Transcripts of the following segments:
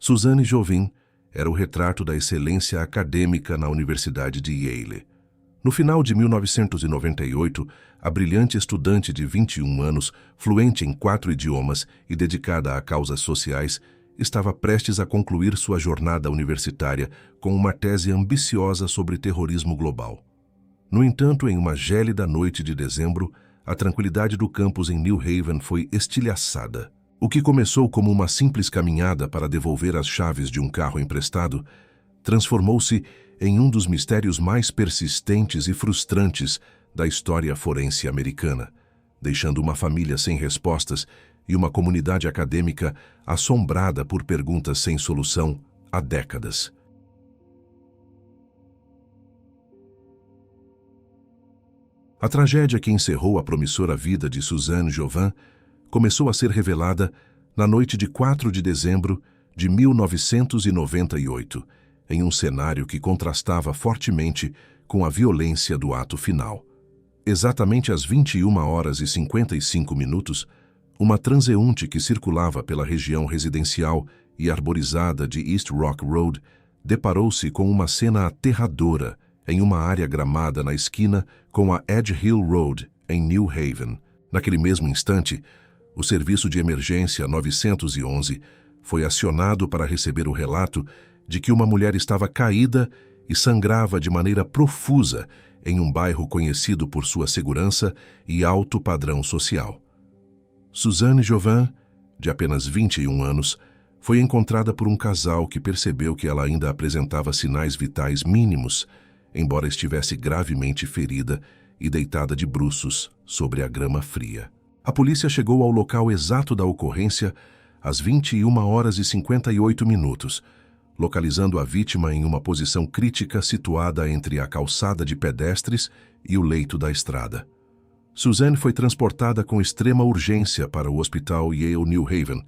Suzanne Jovin era o retrato da excelência acadêmica na Universidade de Yale. No final de 1998, a brilhante estudante de 21 anos, fluente em 4 idiomas e dedicada a causas sociais, estava prestes a concluir sua jornada universitária com uma tese ambiciosa sobre terrorismo global. No entanto, em uma gélida noite de dezembro, a tranquilidade do campus em New Haven foi estilhaçada. O que começou como uma simples caminhada para devolver as chaves de um carro emprestado, transformou-se em um dos mistérios mais persistentes e frustrantes da história forense americana, deixando uma família sem respostas e uma comunidade acadêmica assombrada por perguntas sem solução há décadas. A tragédia que encerrou a promissora vida de Suzanne Jovin começou a ser revelada na noite de 4 de dezembro de 1998, em um cenário que contrastava fortemente com a violência do ato final. Exatamente às 21h55, uma transeunte que circulava pela região residencial e arborizada de East Rock Road deparou-se com uma cena aterradora em uma área gramada na esquina com a Edge Hill Road, em New Haven. Naquele mesmo instante, o serviço de emergência 911 foi acionado para receber o relato de que uma mulher estava caída e sangrava de maneira profusa em um bairro conhecido por sua segurança e alto padrão social. Suzanne Jovin, de apenas 21 anos, foi encontrada por um casal que percebeu que ela ainda apresentava sinais vitais mínimos, embora estivesse gravemente ferida e deitada de bruços sobre a grama fria. A polícia chegou ao local exato da ocorrência às 21h58, localizando a vítima em uma posição crítica situada entre a calçada de pedestres e o leito da estrada. Suzanne foi transportada com extrema urgência para o Hospital Yale New Haven.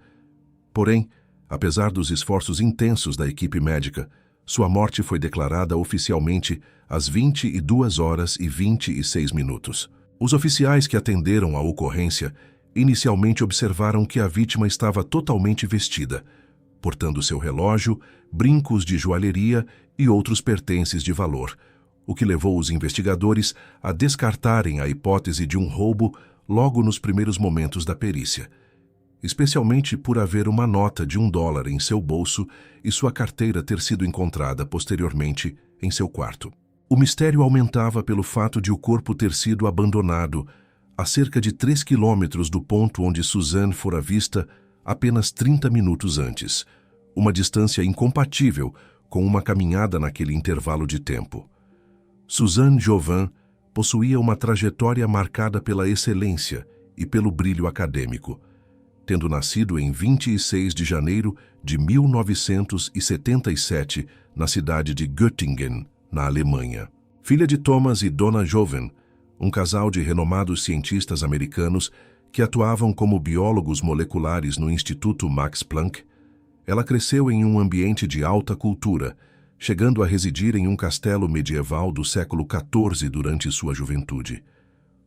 Porém, apesar dos esforços intensos da equipe médica, sua morte foi declarada oficialmente às 22h26. Os oficiais que atenderam a ocorrência inicialmente observaram que a vítima estava totalmente vestida, portando seu relógio, brincos de joalheria e outros pertences de valor, o que levou os investigadores a descartarem a hipótese de um roubo logo nos primeiros momentos da perícia, especialmente por haver uma nota de $1 em seu bolso e sua carteira ter sido encontrada posteriormente em seu quarto. O mistério aumentava pelo fato de o corpo ter sido abandonado a cerca de 3 quilômetros do ponto onde Suzanne fora vista apenas 30 minutos antes, uma distância incompatível com uma caminhada naquele intervalo de tempo. Suzanne Jovin possuía uma trajetória marcada pela excelência e pelo brilho acadêmico, tendo nascido em 26 de janeiro de 1977 na cidade de Göttingen, na Alemanha. Filha de Thomas e Donna Jovin, um casal de renomados cientistas americanos que atuavam como biólogos moleculares no Instituto Max Planck, ela cresceu em um ambiente de alta cultura, chegando a residir em um castelo medieval do século XIV durante sua juventude.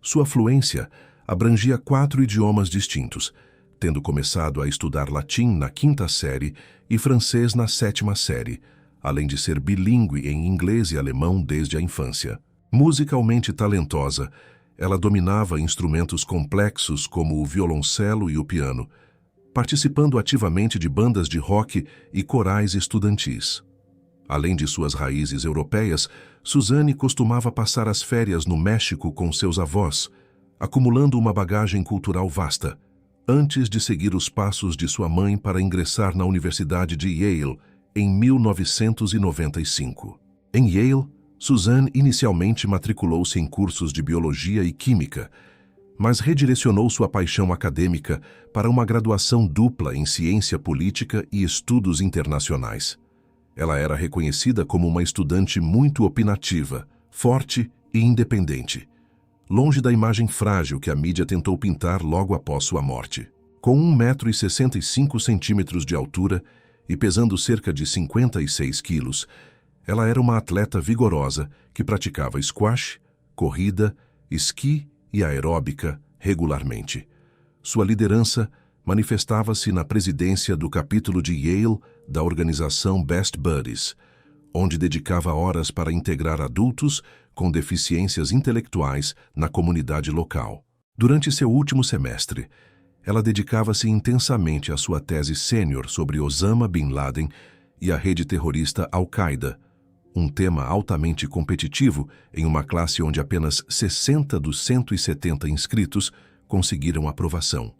Sua fluência abrangia 4 idiomas distintos, tendo começado a estudar latim na 5ª série e francês na 7ª série, além de ser bilíngue em inglês e alemão desde a infância. Musicalmente talentosa, ela dominava instrumentos complexos como o violoncelo e o piano, participando ativamente de bandas de rock e corais estudantis. Além de suas raízes europeias, Suzanne costumava passar as férias no México com seus avós, acumulando uma bagagem cultural vasta, antes de seguir os passos de sua mãe para ingressar na Universidade de Yale em 1995. Em Yale, Suzanne inicialmente matriculou-se em cursos de biologia e química, mas redirecionou sua paixão acadêmica para uma graduação dupla em ciência política e estudos internacionais. Ela era reconhecida como uma estudante muito opinativa, forte e independente, longe da imagem frágil que a mídia tentou pintar logo após sua morte. Com 1,65 m de altura e pesando cerca de 56 quilos, ela era uma atleta vigorosa que praticava squash, corrida, esqui e aeróbica regularmente. Sua liderança, manifestava-se na presidência do capítulo de Yale da organização Best Buddies, onde dedicava horas para integrar adultos com deficiências intelectuais na comunidade local. Durante seu último semestre, ela dedicava-se intensamente à sua tese sênior sobre Osama Bin Laden e a rede terrorista Al-Qaeda, um tema altamente competitivo em uma classe onde apenas 60 dos 170 inscritos conseguiram aprovação.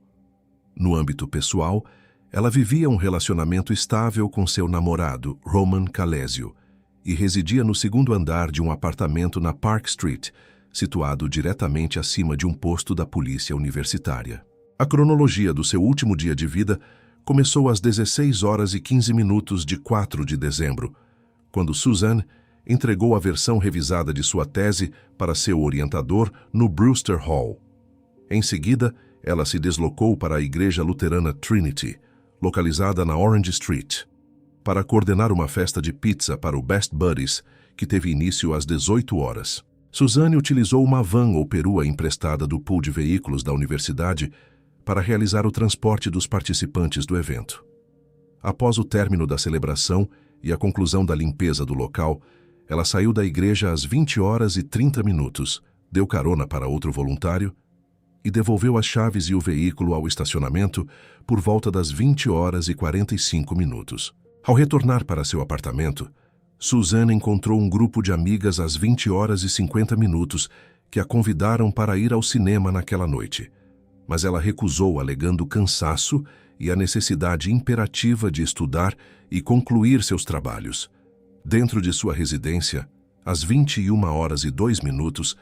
No âmbito pessoal, ela vivia um relacionamento estável com seu namorado, Roman Calesio, e residia no segundo andar de um apartamento na Park Street, situado diretamente acima de um posto da polícia universitária. A cronologia do seu último dia de vida começou às 16 horas e 15 minutos de 4 de dezembro, quando Suzanne entregou a versão revisada de sua tese para seu orientador no Brewster Hall. Em seguida, ela se deslocou para a igreja luterana Trinity, localizada na Orange Street, para coordenar uma festa de pizza para o Best Buddies, que teve início às 18 horas. Suzanne utilizou uma van ou perua emprestada do pool de veículos da universidade para realizar o transporte dos participantes do evento. Após o término da celebração e a conclusão da limpeza do local, ela saiu da igreja às 20 horas e 30 minutos, deu carona para outro voluntário e devolveu as chaves e o veículo ao estacionamento por volta das 20 horas e 45 minutos. Ao retornar para seu apartamento, Suzanne encontrou um grupo de amigas às 20 horas e 50 minutos que a convidaram para ir ao cinema naquela noite, mas ela recusou alegando cansaço e a necessidade imperativa de estudar e concluir seus trabalhos. Dentro de sua residência, às 21 horas e 2 minutos,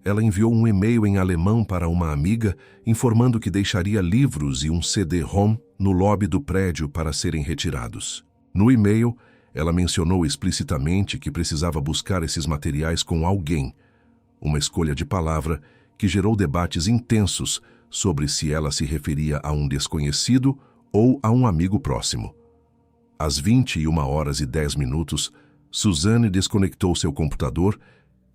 ela enviou um e-mail em alemão para uma amiga informando que deixaria livros e um CD-ROM no lobby do prédio para serem retirados. No e-mail, ela mencionou explicitamente que precisava buscar esses materiais com alguém, uma escolha de palavra que gerou debates intensos sobre se ela se referia a um desconhecido ou a um amigo próximo. Às 21 horas e 10 minutos, Suzanne desconectou seu computador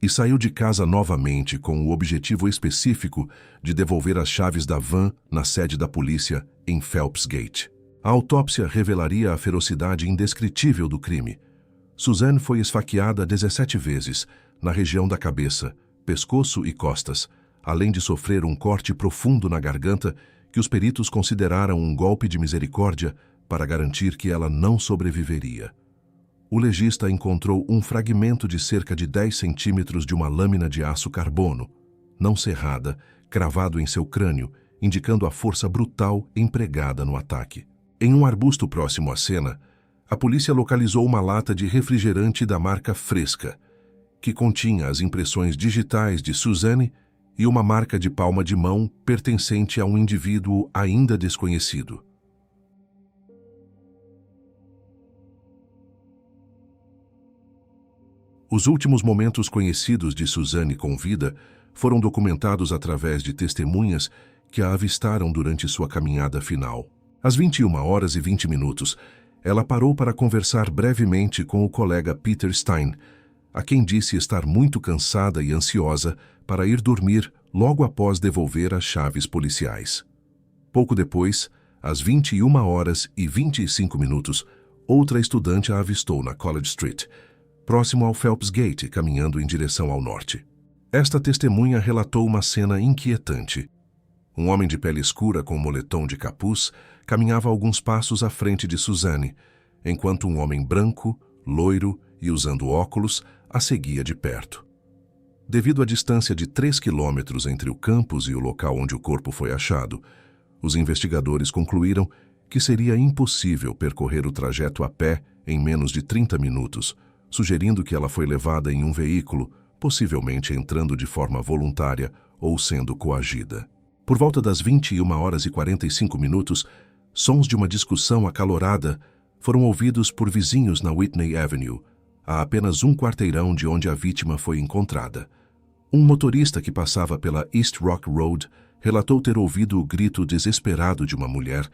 e saiu de casa novamente com o objetivo específico de devolver as chaves da van na sede da polícia em Phelps Gate. A autópsia revelaria a ferocidade indescritível do crime. Suzanne foi esfaqueada 17 vezes, na região da cabeça, pescoço e costas, além de sofrer um corte profundo na garganta que os peritos consideraram um golpe de misericórdia para garantir que ela não sobreviveria. O legista encontrou um fragmento de cerca de 10 centímetros de uma lâmina de aço carbono, não cerrada, cravado em seu crânio, indicando a força brutal empregada no ataque. Em um arbusto próximo à cena, a polícia localizou uma lata de refrigerante da marca Fresca, que continha as impressões digitais de Suzanne e uma marca de palma de mão pertencente a um indivíduo ainda desconhecido. Os últimos momentos conhecidos de Suzanne com vida foram documentados através de testemunhas que a avistaram durante sua caminhada final. Às 21 horas e 20 minutos, ela parou para conversar brevemente com o colega Peter Stein, a quem disse estar muito cansada e ansiosa para ir dormir logo após devolver as chaves policiais. Pouco depois, às 21 horas e 25 minutos, outra estudante a avistou na College Street, próximo ao Phelps Gate, caminhando em direção ao norte. Esta testemunha relatou uma cena inquietante. Um homem de pele escura com moletom de capuz caminhava alguns passos à frente de Suzanne, enquanto um homem branco, loiro e usando óculos a seguia de perto. Devido à distância de 3 quilômetros entre o campus e o local onde o corpo foi achado, os investigadores concluíram que seria impossível percorrer o trajeto a pé em menos de 30 minutos, sugerindo que ela foi levada em um veículo, possivelmente entrando de forma voluntária ou sendo coagida. Por volta das 21 horas e 45 minutos, sons de uma discussão acalorada foram ouvidos por vizinhos na Whitney Avenue, a apenas um quarteirão de onde a vítima foi encontrada. Um motorista que passava pela East Rock Road relatou ter ouvido o grito desesperado de uma mulher,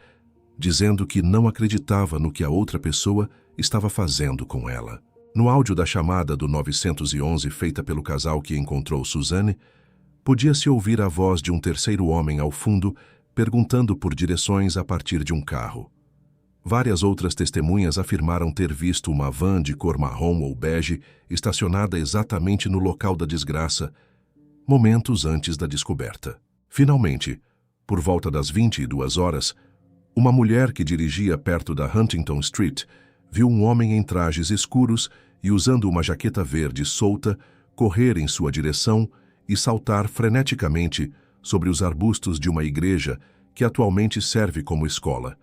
dizendo que não acreditava no que a outra pessoa estava fazendo com ela. No áudio da chamada do 911 feita pelo casal que encontrou Suzanne, podia-se ouvir a voz de um terceiro homem ao fundo, perguntando por direções a partir de um carro. Várias outras testemunhas afirmaram ter visto uma van de cor marrom ou bege estacionada exatamente no local da desgraça, momentos antes da descoberta. Finalmente, por volta das 22 horas, uma mulher que dirigia perto da Huntington Street viu um homem em trajes escuros e usando uma jaqueta verde solta correr em sua direção e saltar freneticamente sobre os arbustos de uma igreja que atualmente serve como escola,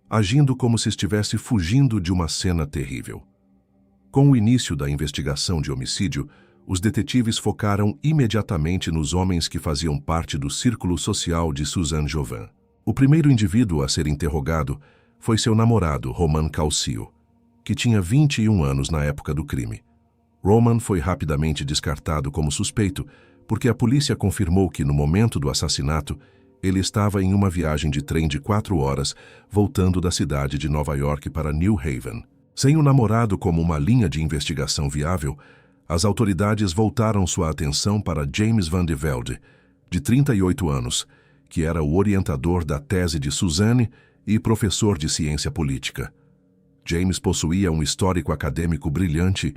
agindo como se estivesse fugindo de uma cena terrível. Com o início da investigação de homicídio, os detetives focaram imediatamente nos homens que faziam parte do círculo social de Suzanne Jovan. O primeiro indivíduo a ser interrogado foi seu namorado, Roman Calcio, que tinha 21 anos na época do crime. Roman foi rapidamente descartado como suspeito, porque a polícia confirmou que, no momento do assassinato, ele estava em uma viagem de trem de 4 horas, voltando da cidade de Nova York para New Haven. Sem o namorado como uma linha de investigação viável, as autoridades voltaram sua atenção para James Van de Velde, de 38 anos, que era o orientador da tese de Suzanne e professor de ciência política. James possuía um histórico acadêmico brilhante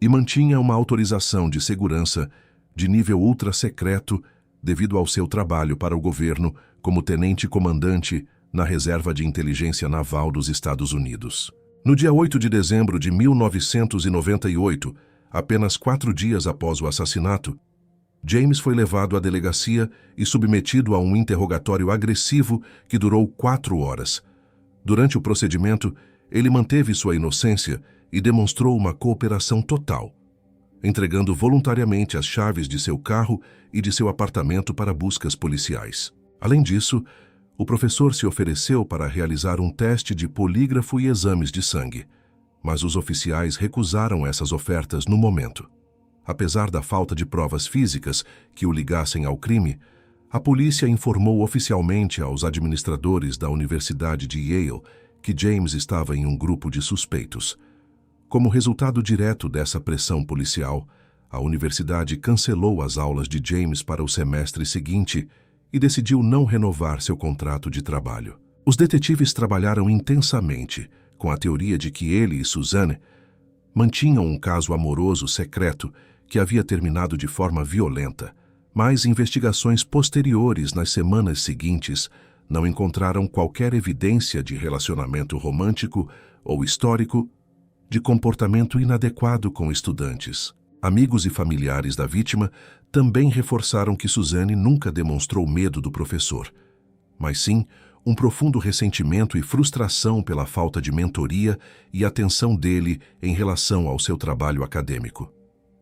e mantinha uma autorização de segurança de nível ultra-secreto devido ao seu trabalho para o governo como tenente-comandante na Reserva de Inteligência Naval dos Estados Unidos. No dia 8 de dezembro de 1998, apenas 4 dias após o assassinato, James foi levado à delegacia e submetido a um interrogatório agressivo que durou 4 horas. Durante o procedimento, ele manteve sua inocência e demonstrou uma cooperação total, entregando voluntariamente as chaves de seu carro e de seu apartamento para buscas policiais. Além disso, o professor se ofereceu para realizar um teste de polígrafo e exames de sangue, mas os oficiais recusaram essas ofertas no momento. Apesar da falta de provas físicas que o ligassem ao crime, a polícia informou oficialmente aos administradores da Universidade de Yale que James estava em um grupo de suspeitos. Como resultado direto dessa pressão policial, a universidade cancelou as aulas de James para o semestre seguinte e decidiu não renovar seu contrato de trabalho. Os detetives trabalharam intensamente com a teoria de que ele e Suzanne mantinham um caso amoroso secreto que havia terminado de forma violenta, mas investigações posteriores nas semanas seguintes não encontraram qualquer evidência de relacionamento romântico ou histórico, de comportamento inadequado com estudantes. Amigos e familiares da vítima também reforçaram que Suzanne nunca demonstrou medo do professor, mas sim um profundo ressentimento e frustração pela falta de mentoria e atenção dele em relação ao seu trabalho acadêmico.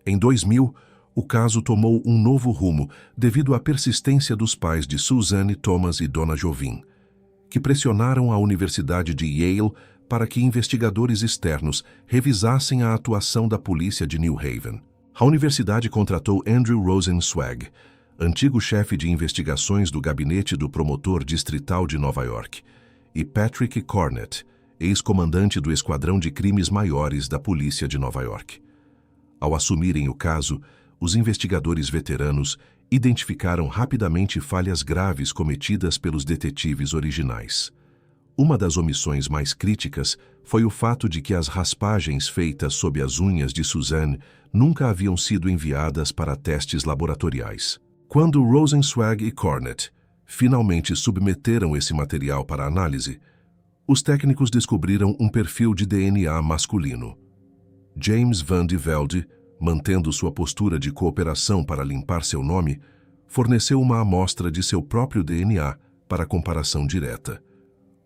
Em 2000, o caso tomou um novo rumo devido à persistência dos pais de Suzanne, Thomas e Dona Jovin, que pressionaram a Universidade de Yale para que investigadores externos revisassem a atuação da polícia de New Haven. A universidade contratou Andrew Rosenzweig, antigo chefe de investigações do gabinete do promotor distrital de Nova York, e Patrick Cornett, ex-comandante do Esquadrão de Crimes Maiores da Polícia de Nova York. Ao assumirem o caso, os investigadores veteranos identificaram rapidamente falhas graves cometidas pelos detetives originais. Uma das omissões mais críticas foi o fato de que as raspagens feitas sob as unhas de Suzanne nunca haviam sido enviadas para testes laboratoriais. Quando Rosenzweig e Cornett finalmente submeteram esse material para análise, os técnicos descobriram um perfil de DNA masculino. James Van de Velde, mantendo sua postura de cooperação para limpar seu nome, forneceu uma amostra de seu próprio DNA para comparação direta.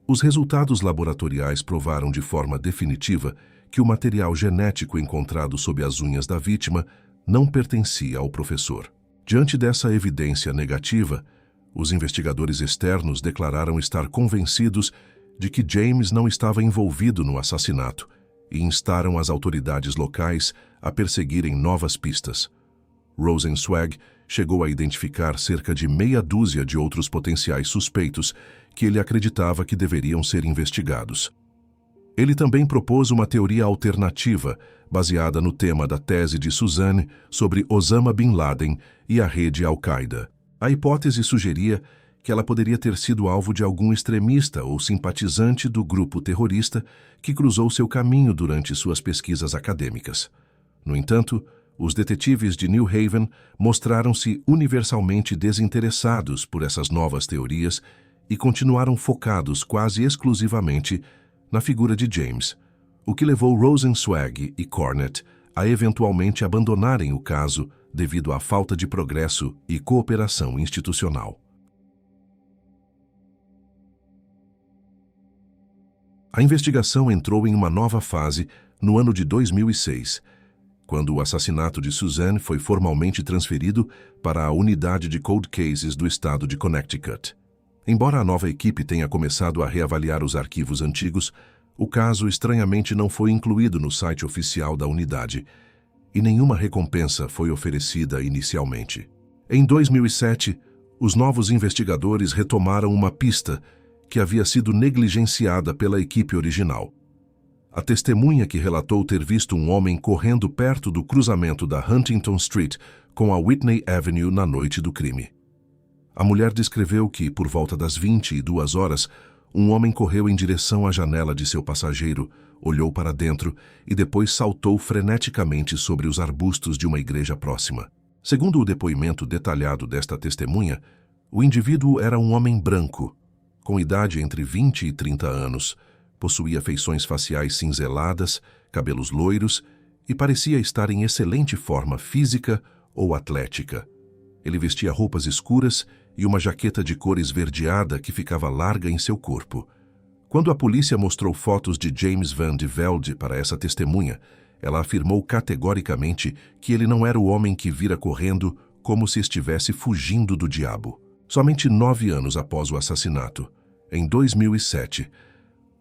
Os resultados laboratoriais provaram de forma definitiva que o material genético encontrado sob as unhas da vítima não pertencia ao professor. Diante dessa evidência negativa, os investigadores externos declararam estar convencidos de que James não estava envolvido no assassinato e instaram as autoridades locais a perseguirem novas pistas. Rosenzweig chegou a identificar cerca de meia dúzia de outros potenciais suspeitos que ele acreditava que deveriam ser investigados. Ele também propôs uma teoria alternativa, baseada no tema da tese de Suzanne sobre Osama Bin Laden e a rede Al-Qaeda. A hipótese sugeria que ela poderia ter sido alvo de algum extremista ou simpatizante do grupo terrorista que cruzou seu caminho durante suas pesquisas acadêmicas. No entanto, os detetives de New Haven mostraram-se universalmente desinteressados por essas novas teorias e continuaram focados quase exclusivamente na figura de James, o que levou Rosenzweig e Cornett a eventualmente abandonarem o caso devido à falta de progresso e cooperação institucional. A investigação entrou em uma nova fase no ano de 2006, quando o assassinato de Suzanne foi formalmente transferido para a unidade de Cold Cases do estado de Connecticut. Embora a nova equipe tenha começado a reavaliar os arquivos antigos, o caso estranhamente não foi incluído no site oficial da unidade e nenhuma recompensa foi oferecida inicialmente. Em 2007, os novos investigadores retomaram uma pista que havia sido negligenciada pela equipe original. A testemunha que relatou ter visto um homem correndo perto do cruzamento da Huntington Street com a Whitney Avenue na noite do crime. A mulher descreveu que, por volta das 22 horas, um homem correu em direção à janela de seu passageiro, olhou para dentro e depois saltou freneticamente sobre os arbustos de uma igreja próxima. Segundo o depoimento detalhado desta testemunha, o indivíduo era um homem branco, com idade entre 20 e 30 anos, possuía feições faciais cinzeladas, cabelos loiros e parecia estar em excelente forma física ou atlética. Ele vestia roupas escuras e uma jaqueta de cor esverdeada que ficava larga em seu corpo. Quando a polícia mostrou fotos de James Van de Velde para essa testemunha, ela afirmou categoricamente que ele não era o homem que vira correndo como se estivesse fugindo do diabo. Somente 9 anos após o assassinato, em 2007,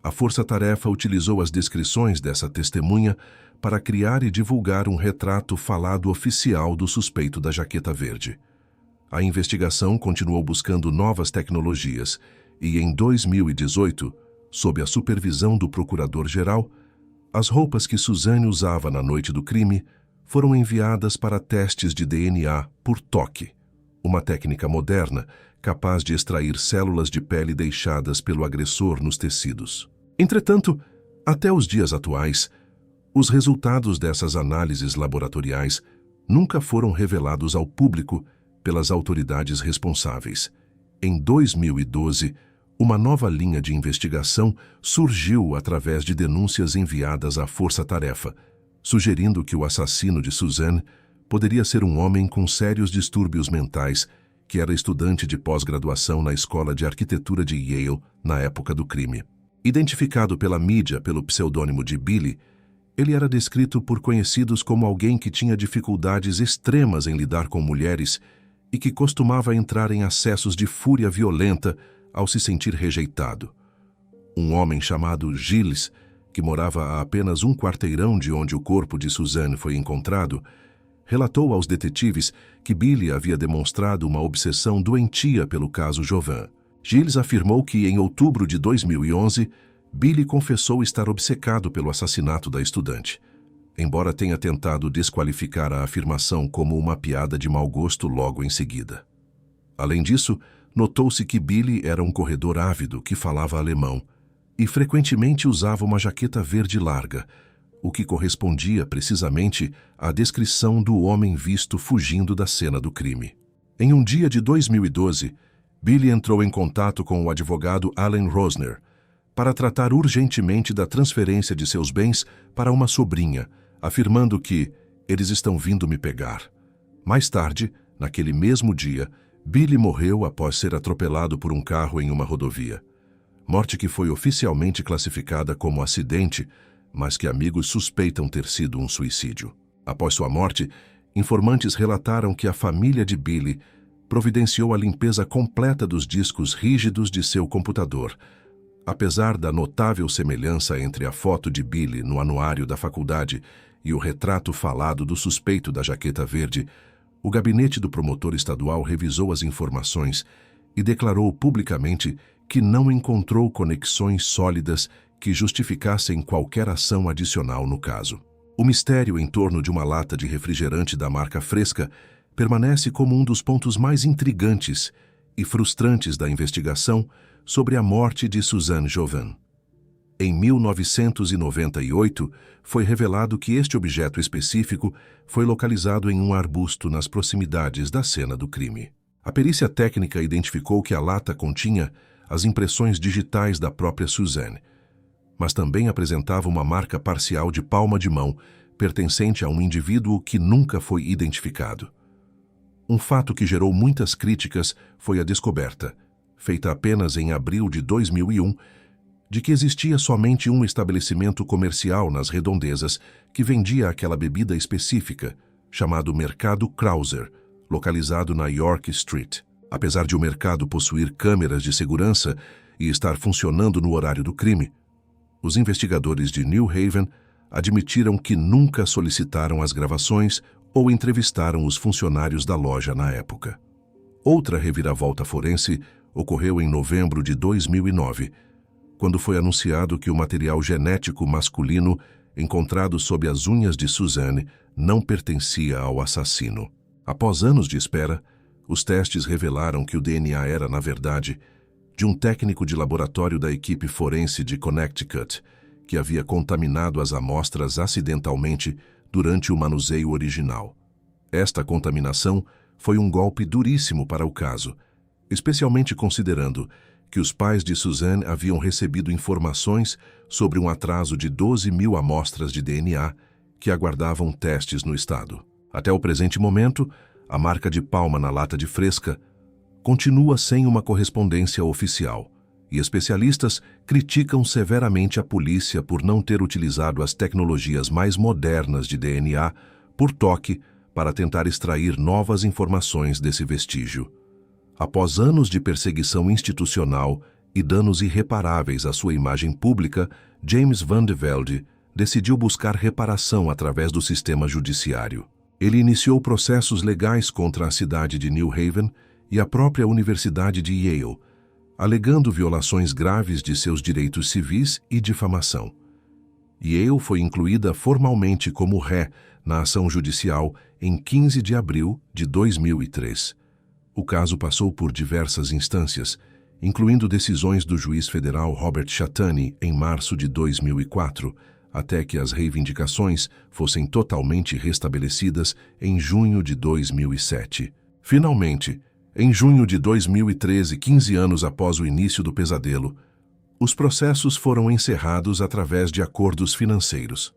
a Força-Tarefa utilizou as descrições dessa testemunha para criar e divulgar um retrato falado oficial do suspeito da jaqueta verde. A investigação continuou buscando novas tecnologias e, em 2018, sob a supervisão do Procurador-Geral, as roupas que Suzanne usava na noite do crime foram enviadas para testes de DNA por toque, uma técnica moderna capaz de extrair células de pele deixadas pelo agressor nos tecidos. Entretanto, até os dias atuais, os resultados dessas análises laboratoriais nunca foram revelados ao público pelas autoridades responsáveis. Em 2012, uma nova linha de investigação surgiu através de denúncias enviadas à Força-Tarefa, sugerindo que o assassino de Suzanne poderia ser um homem com sérios distúrbios mentais que era estudante de pós-graduação na Escola de Arquitetura de Yale na época do crime. Identificado pela mídia pelo pseudônimo de Billy, ele era descrito por conhecidos como alguém que tinha dificuldades extremas em lidar com mulheres e que costumava entrar em acessos de fúria violenta ao se sentir rejeitado. Um homem chamado Gilles, que morava a apenas um quarteirão de onde o corpo de Suzanne foi encontrado, relatou aos detetives que Billy havia demonstrado uma obsessão doentia pelo caso Chauvin. Gilles afirmou que, em outubro de 2011, Billy confessou estar obcecado pelo assassinato da estudante, embora tenha tentado desqualificar a afirmação como uma piada de mau gosto logo em seguida. Além disso, notou-se que Billy era um corredor ávido que falava alemão e frequentemente usava uma jaqueta verde larga, o que correspondia precisamente à descrição do homem visto fugindo da cena do crime. Em um dia de 2012, Billy entrou em contato com o advogado Alan Rosner para tratar urgentemente da transferência de seus bens para uma sobrinha, afirmando que eles estão vindo me pegar. Mais tarde, naquele mesmo dia, Billy morreu após ser atropelado por um carro em uma rodovia. Morte que foi oficialmente classificada como acidente, mas que amigos suspeitam ter sido um suicídio. Após sua morte, informantes relataram que a família de Billy providenciou a limpeza completa dos discos rígidos de seu computador. Apesar da notável semelhança entre a foto de Billy no anuário da faculdade e o retrato falado do suspeito da jaqueta verde, o gabinete do promotor estadual revisou as informações e declarou publicamente que não encontrou conexões sólidas que justificassem qualquer ação adicional no caso. O mistério em torno de uma lata de refrigerante da marca Fresca permanece como um dos pontos mais intrigantes e frustrantes da investigação sobre a morte de Suzanne Jovan. Em 1998, foi revelado que este objeto específico foi localizado em um arbusto nas proximidades da cena do crime. A perícia técnica identificou que a lata continha as impressões digitais da própria Suzanne, mas também apresentava uma marca parcial de palma de mão pertencente a um indivíduo que nunca foi identificado. Um fato que gerou muitas críticas foi a descoberta, feita apenas em abril de 2001, de que existia somente um estabelecimento comercial nas redondezas que vendia aquela bebida específica, chamado Mercado Krauser, localizado na York Street. Apesar de o mercado possuir câmeras de segurança e estar funcionando no horário do crime, os investigadores de New Haven admitiram que nunca solicitaram as gravações ou entrevistaram os funcionários da loja na época. Outra reviravolta forense ocorreu em novembro de 2009, quando foi anunciado que o material genético masculino encontrado sob as unhas de Suzanne não pertencia ao assassino. Após anos de espera, os testes revelaram que o DNA era, na verdade, de um técnico de laboratório da equipe forense de Connecticut, que havia contaminado as amostras acidentalmente durante o manuseio original. Esta contaminação foi um golpe duríssimo para o caso, especialmente considerando que os pais de Suzanne haviam recebido informações sobre um atraso de 12.000 amostras de DNA que aguardavam testes no estado. Até o presente momento, a marca de palma na lata de fresca continua sem uma correspondência oficial, e especialistas criticam severamente a polícia por não ter utilizado as tecnologias mais modernas de DNA por toque para tentar extrair novas informações desse vestígio. Após anos de perseguição institucional e danos irreparáveis à sua imagem pública, James Van de Velde decidiu buscar reparação através do sistema judiciário. Ele iniciou processos legais contra a cidade de New Haven e a própria Universidade de Yale, alegando violações graves de seus direitos civis e difamação. Yale foi incluída formalmente como ré na ação judicial em 15 de abril de 2003. O caso passou por diversas instâncias, incluindo decisões do juiz federal Robert Chatani em março de 2004, até que as reivindicações fossem totalmente restabelecidas em junho de 2007. Finalmente, em junho de 2013, 15 anos após o início do pesadelo, os processos foram encerrados através de acordos financeiros.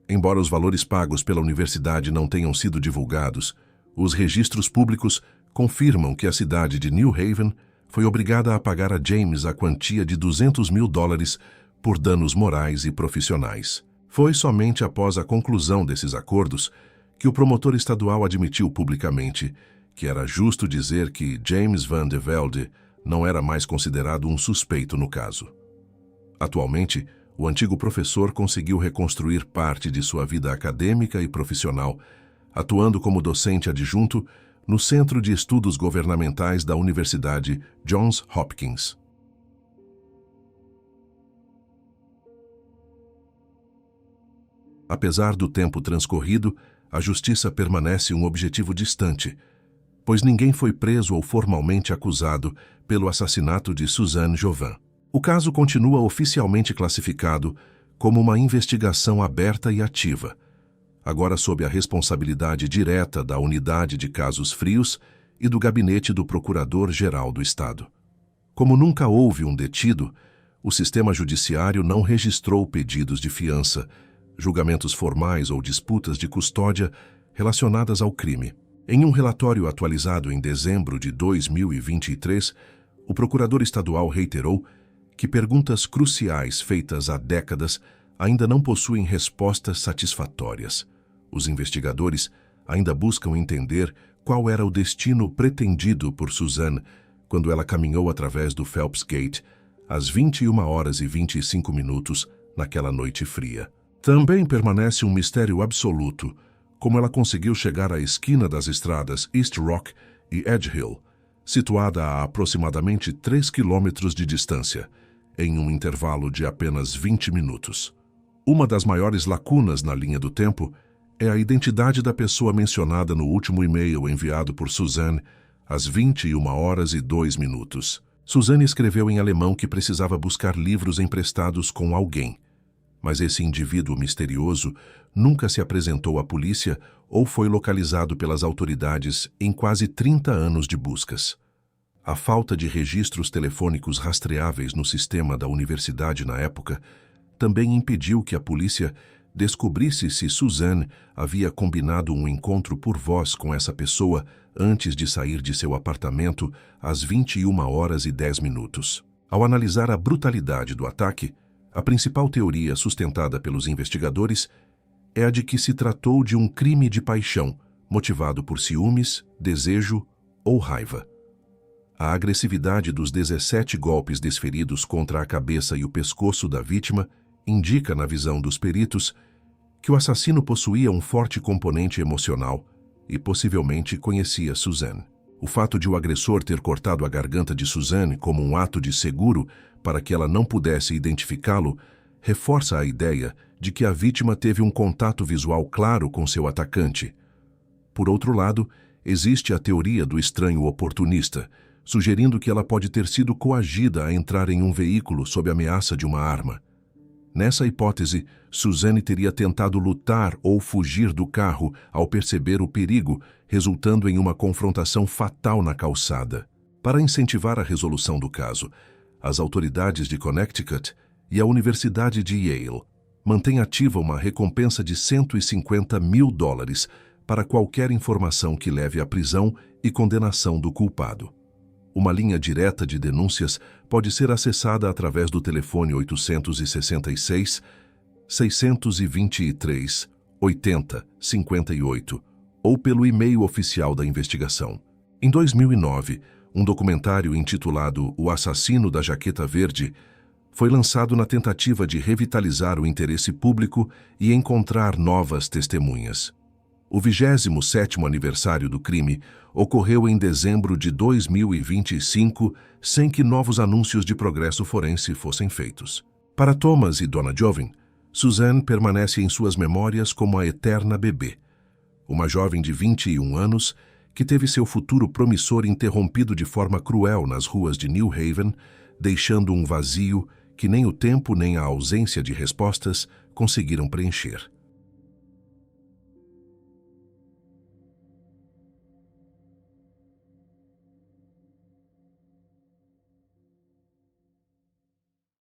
Embora os valores pagos pela universidade não tenham sido divulgados, os registros públicos confirmam que a cidade de New Haven foi obrigada a pagar a James a quantia de $200.000 por danos morais e profissionais. Foi somente após a conclusão desses acordos que o promotor estadual admitiu publicamente que era justo dizer que James Van de Velde não era mais considerado um suspeito no caso. Atualmente, o antigo professor conseguiu reconstruir parte de sua vida acadêmica e profissional, atuando como docente adjunto no Centro de Estudos Governamentais da Universidade Johns Hopkins. Apesar do tempo transcorrido, a justiça permanece um objetivo distante, pois ninguém foi preso ou formalmente acusado pelo assassinato de Suzanne Jovan. O caso continua oficialmente classificado como uma investigação aberta e ativa, agora sob a responsabilidade direta da Unidade de Casos Frios e do Gabinete do Procurador-Geral do Estado. Como nunca houve um detido, o sistema judiciário não registrou pedidos de fiança, julgamentos formais ou disputas de custódia relacionadas ao crime. Em um relatório atualizado em dezembro de 2023, o procurador estadual reiterou que perguntas cruciais feitas há décadas ainda não possuem respostas satisfatórias. Os investigadores ainda buscam entender qual era o destino pretendido por Suzanne quando ela caminhou através do Phelps Gate às 21h25 naquela noite fria. Também permanece um mistério absoluto como ela conseguiu chegar à esquina das estradas East Rock e Edge Hill, situada a aproximadamente 3 quilômetros de distância, em um intervalo de apenas 20 minutos. Uma das maiores lacunas na linha do tempo é a identidade da pessoa mencionada no último e-mail enviado por Suzanne às 21h02. Suzanne escreveu em alemão que precisava buscar livros emprestados com alguém, mas esse indivíduo misterioso nunca se apresentou à polícia ou foi localizado pelas autoridades em quase 30 anos de buscas. A falta de registros telefônicos rastreáveis no sistema da universidade na época também impediu que a polícia descobrisse se Suzanne havia combinado um encontro por voz com essa pessoa antes de sair de seu apartamento às 21h10. Ao analisar a brutalidade do ataque, a principal teoria sustentada pelos investigadores é a de que se tratou de um crime de paixão, motivado por ciúmes, desejo ou raiva. A agressividade dos 17 golpes desferidos contra a cabeça e o pescoço da vítima indica, na visão dos peritos, que o assassino possuía um forte componente emocional e possivelmente conhecia Suzanne. O fato de o agressor ter cortado a garganta de Suzanne como um ato de seguro para que ela não pudesse identificá-lo reforça a ideia de que a vítima teve um contato visual claro com seu atacante. Por outro lado, existe a teoria do estranho oportunista, sugerindo que ela pode ter sido coagida a entrar em um veículo sob ameaça de uma arma. Nessa hipótese, Suzanne teria tentado lutar ou fugir do carro ao perceber o perigo, resultando em uma confrontação fatal na calçada. Para incentivar a resolução do caso, as autoridades de Connecticut e a Universidade de Yale mantêm ativa uma recompensa de $150 mil para qualquer informação que leve à prisão e condenação do culpado. Uma linha direta de denúncias pode ser acessada através do telefone 866-623-80-58 ou pelo e-mail oficial da investigação. Em 2009, um documentário intitulado O Assassino da Jaqueta Verde foi lançado na tentativa de revitalizar o interesse público e encontrar novas testemunhas. O 27º aniversário do crime ocorreu em dezembro de 2025, sem que novos anúncios de progresso forense fossem feitos. Para Thomas e Donna Joven, Suzanne permanece em suas memórias como a eterna bebê, uma jovem de 21 anos que teve seu futuro promissor interrompido de forma cruel nas ruas de New Haven, deixando um vazio que nem o tempo nem a ausência de respostas conseguiram preencher.